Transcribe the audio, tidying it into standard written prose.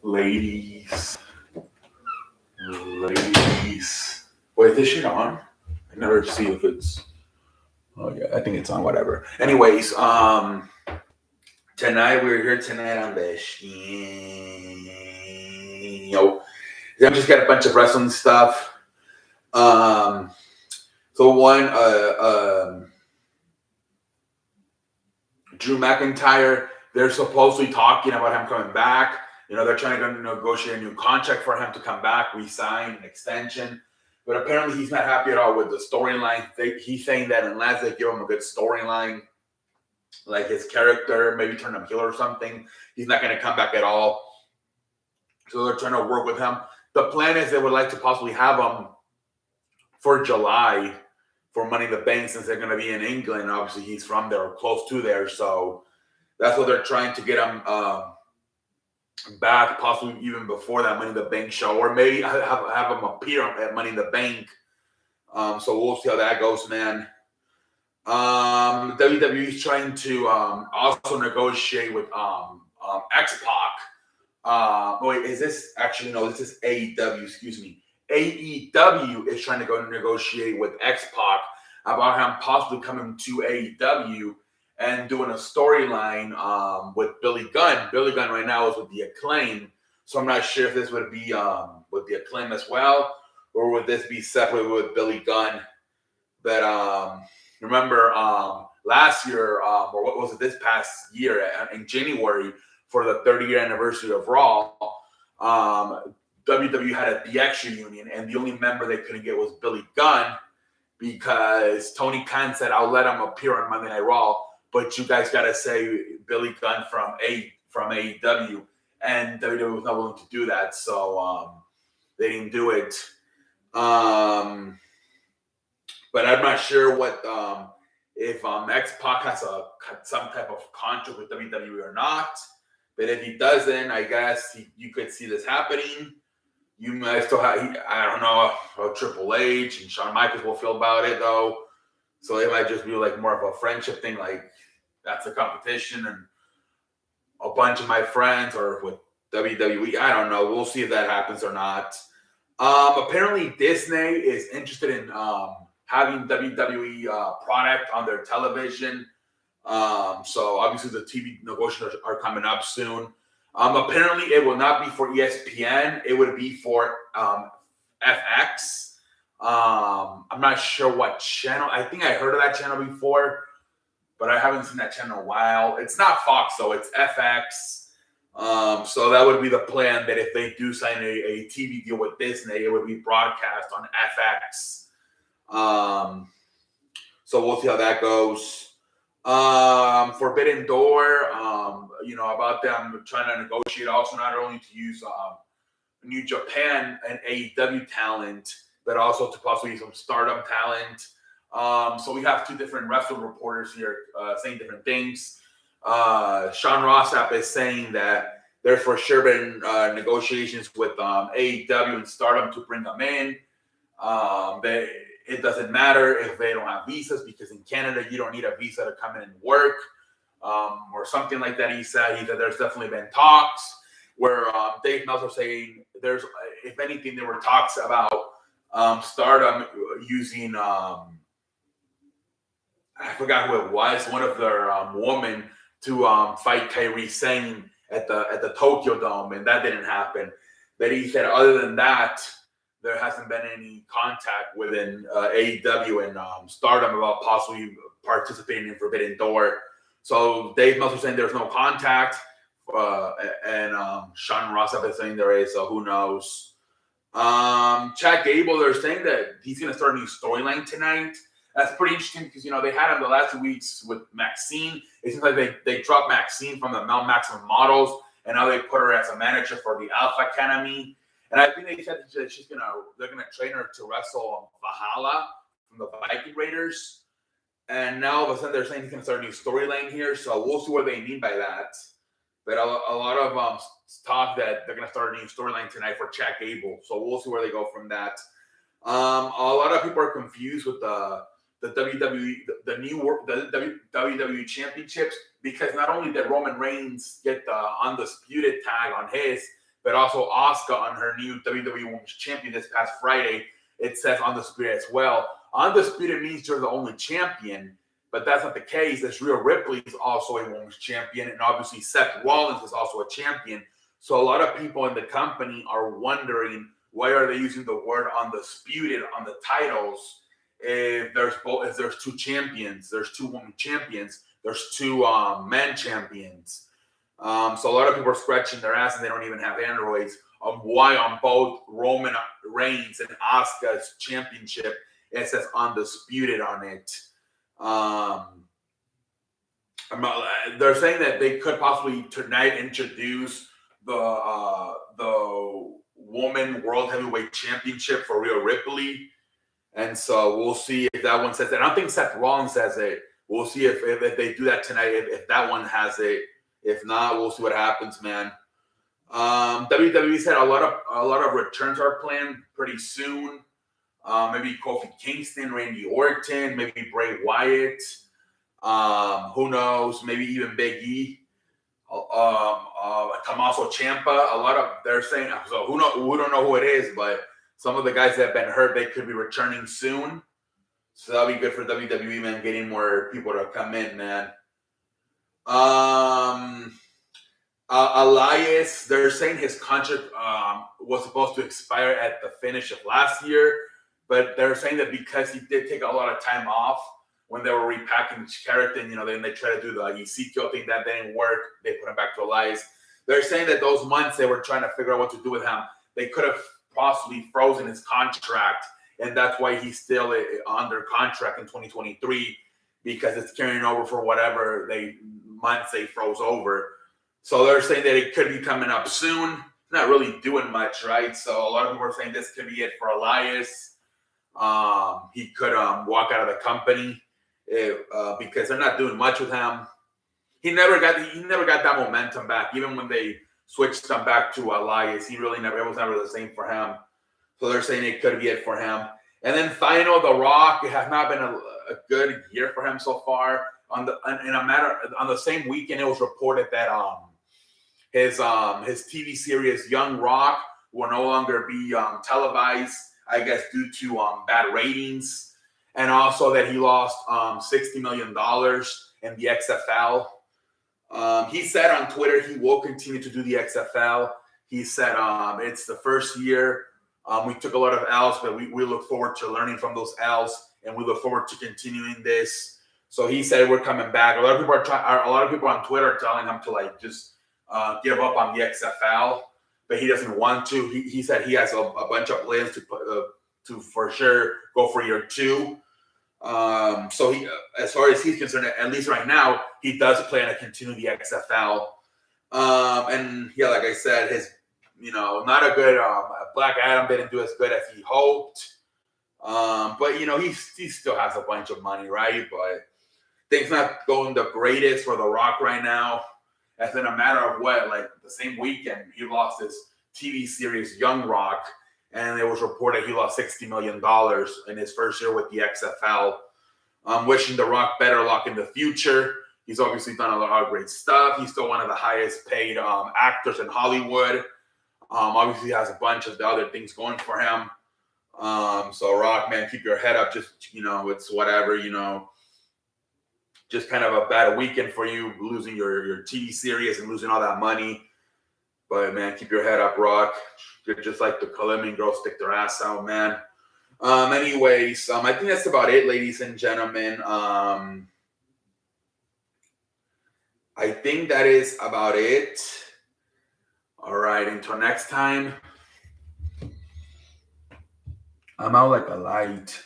Ladies. Ladies. Wait, is this shit on? I never see if it's. Oh yeah, I think it's on. Whatever. Anyways, tonight we're here tonight on the Then we just got a bunch of wrestling stuff. Um, so one, Drew McIntyre. They're supposedly talking about him coming back. They're trying to negotiate a new contract for him to come back, resign, an extension. But apparently he's not happy at all with the storyline. He's saying that unless they give him a good storyline, like his character, maybe turn him heel or something, he's not going to come back at all. So they're trying to work with him. The plan is they would like to possibly have him for July for Money in the Bank, since they're going to be in England. Obviously, he's from there or close to there. So that's what they're trying to get him back, possibly even before that Money in the Bank show, or maybe have him appear at Money in the Bank. So we'll see how that goes, man. WWE is trying to also negotiate with X-Pac. Wait, is this actually, no, this is AEW, excuse me. AEW is trying to go negotiate with X-Pac about him possibly coming to AEW and doing a storyline with Billy Gunn. Billy Gunn right now is with the Acclaim, so I'm not sure if this would be with the Acclaim as well, or would this be separate with Billy Gunn. But remember last year, or what was it, this past year in January, for the 30-year anniversary of Raw, WWE had a DX reunion, and the only member they couldn't get was Billy Gunn, because Tony Khan said, I'll let him appear on Monday Night Raw, but you guys got to say Billy Gunn from AEW, and WWE was not willing to do that, so they didn't do it. But I'm not sure what if X-Pac has some type of contract with WWE or not. But if he doesn't, I guess you could see this happening. You might still have, I don't know how Triple H and Shawn Michaels will feel about it, though. So it might just be like more of a friendship thing, like that's a competition and a bunch of my friends are with WWE. I don't know. We'll see if that happens or not. Apparently, Disney is interested in having WWE product on their television. So obviously the TV negotiations are coming up soon. Apparently it will not be for ESPN. It would be for FX. I'm not sure what channel. I think I heard of that channel before, but I haven't seen that channel in a while. It's not Fox though, it's FX. So that would be the plan, that if they do sign a TV deal with Disney, it would be broadcast on FX. So we'll see how that goes. Forbidden Door, about them trying to negotiate also not only to use New Japan and AEW talent, but also to possibly use some Stardom talent. So we have two different wrestling reporters here saying different things. Sean Rossap is saying that there's for sure been negotiations with AEW and Stardom to bring them in. It doesn't matter if they don't have visas, because in Canada you don't need a visa to come in and work, or something like that. He said there's definitely been talks where Dave Meltzer saying there's, if anything, there were talks about Stardom using I forgot who it was, one of their women to fight Kairi Sane at the Tokyo Dome, and that didn't happen. But he said other than that, there hasn't been any contact within AEW and Stardom about possibly participating in Forbidden Door. So Dave Meltzer saying there's no contact, and Sean Rossap is saying there is, so who knows. Chad Gable, they're saying that he's going to start a new storyline tonight. That's pretty interesting because, they had him the last 2 weeks with Maxine. It seems like they dropped Maxine from the Mel Maximum Models, and now they put her as a manager for the Alpha Academy. And I think they said that they're gonna train her to wrestle Valhalla from the Viking Raiders. And now all of a sudden they're saying he's gonna start a new storyline here. So we'll see what they mean by that. But a lot of talk that they're gonna start a new storyline tonight for Chad Gable. So we'll see where they go from that. A lot of people are confused with the WWE, the WWE Championships. because not only did Roman Reigns get the undisputed tag on his, but also Asuka on her new WWE Women's Champion this past Friday. It says undisputed as well. Undisputed means you're the only champion, but that's not the case. As Rhea Ripley is also a women's champion, and obviously Seth Rollins is also a champion. So a lot of people in the company are wondering, why are they using the word undisputed on the titles if there's two champions, there's two women champions, there's two men champions. So a lot of people are scratching their ass and they don't even have androids on why on both Roman Reigns and Asuka's championship it says undisputed on it. They're saying that they could possibly tonight introduce the Woman World Heavyweight Championship for Rhea Ripley, and so we'll see if that one says it. I don't think Seth Rollins says it. We'll see if they do that tonight. If that one has it. If not, we'll see what happens, man. WWE said a lot of returns are planned pretty soon. Maybe Kofi Kingston, Randy Orton, maybe Bray Wyatt. Who knows? Maybe even Big E. Tommaso Ciampa. They're saying, so we don't know who it is, but some of the guys that have been hurt, they could be returning soon. So that'll be good for WWE, man, getting more people to come in, man. Elias, they're saying his contract was supposed to expire at the finish of last year, but they're saying that because he did take a lot of time off when they were repacking Keratin, then they tried to do the Ezekiel thing, that didn't work. They put him back to Elias. They're saying that those months they were trying to figure out what to do with him. They could have possibly frozen his contract, and that's why he's still under contract in 2023, because it's carrying over for whatever months they froze over. So they're saying that it could be coming up soon. Not really doing much, right? So a lot of people are saying this could be it for Elias. He could walk out of the company because they're not doing much with him. He never got that momentum back. Even when they switched him back to Elias, it was never the same for him. So they're saying it could be it for him. And then final, The Rock. It has not been a good year for him so far. On the same weekend, it was reported that his TV series Young Rock will no longer be televised, I guess, due to bad ratings, and also that he lost $60 million in the XFL. He said on Twitter he will continue to do the XFL. He said it's the first year. We took a lot of L's, but we look forward to learning from those L's, and we look forward to continuing this. So he said we're coming back. A lot of people on Twitter are telling him to just give up on the XFL, but he doesn't want to. He said he has a bunch of plans to for sure go for year 2. So he, as far as he's concerned, at least right now, he does plan to continue the XFL. And yeah, like I said, his not a good Black Adam didn't do as good as he hoped. But he still has a bunch of money, right? But things not going the greatest for The Rock right now. As in a matter of the same weekend, he lost his TV series Young Rock, and it was reported he lost $60 million in his first year with the XFL. I'm wishing The Rock better luck in the future. He's obviously done a lot of great stuff. He's still one of the highest paid actors in Hollywood. Obviously, he has a bunch of the other things going for him. So Rock, man, keep your head up. Just, it's whatever, just kind of a bad weekend for you, losing your TV series and losing all that money. But, man, keep your head up, Rock. You're just like the Colombian girls stick their ass out, man. Anyways, I think that's about it, ladies and gentlemen. I think that is about it. All right, until next time. I'm out like a light.